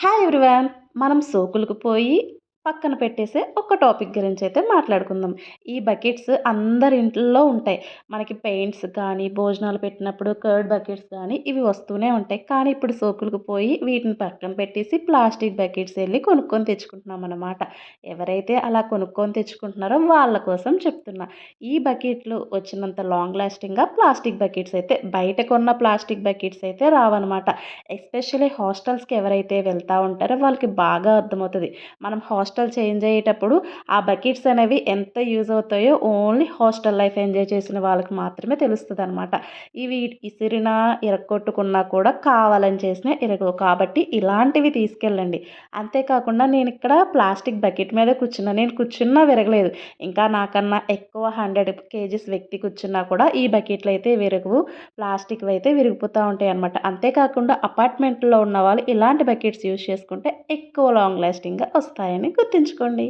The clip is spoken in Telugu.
Hi everyone. మనం సోకులకు పోయి పక్కన పెట్టేసే ఒక టాపిక్ గురించి అయితే మాట్లాడుకుందాం. ఈ బకెట్స్ అందరి ఇంట్లో ఉంటాయి. మనకి పెయింట్స్ కానీ, భోజనాలు పెట్టినప్పుడు కర్డ్ బకెట్స్ కానీ ఇవి వస్తూనే ఉంటాయి. కానీ ఇప్పుడు సోకులకు పోయి వీటిని పక్కన పెట్టేసి ప్లాస్టిక్ బకెట్స్ వెళ్ళి కొనుక్కొని తెచ్చుకుంటున్నాం అన్నమాట. ఎవరైతే అలా కొనుక్కొని తెచ్చుకుంటున్నారో వాళ్ళ కోసం చెప్తున్నా. ఈ బకెట్లు వచ్చినంత లాంగ్ లాస్టింగ్‌గా ప్లాస్టిక్ బకెట్స్ అయితే బయట కొన్న ప్లాస్టిక్ బకెట్స్ అయితే రావన్నమాట. ఎస్పెషల్లీ హాస్టల్స్‌కి ఎవరైతే వెళ్తా ఉంటారో వాళ్ళకి బాగా అర్థమవుతది. మనం హాస్టల్ చేంజ్ అయ్యేటప్పుడు ఆ బకెట్స్ అనేవి ఎంత యూజ్ అవుతాయో ఓన్లీ హాస్టల్ లైఫ్ ఎంజాయ్ చేసిన వాళ్ళకి మాత్రమే తెలుస్తదనమాట. ఇవి ఇసిరినా, ఇరగ్గొట్టుకున్నా కూడా కావాలని చేసినా ఇరగవు. కాబట్టి ఇలాంటివి తీసుకెళ్ళండి. అంతేకాకుండా నేనిక్కడ ప్లాస్టిక్ బకెట్ మీద కూర్చున్నా. నేను కూర్చున్నా విరగలేదు. ఇంకా నాకన్నా ఎక్కువ 100 కేజీస్ వ్యక్తి కూర్చున్నా కూడా ఈ బకెట్లయితే విరగవు. ప్లాస్టిక్‌వి అయితే విరిగిపోతా ఉంటాయన్నమాట. అంతేకాకుండా అపార్ట్మెంట్‌లో ఉన్నవాళ్ళు ఇలాంటి బకెట్స్ యూజ్ చేసుకుంటే ఎక్కువ లాంగ్ లాస్టింగ్‌గా వస్తాయని గుర్తుంచుకోండి.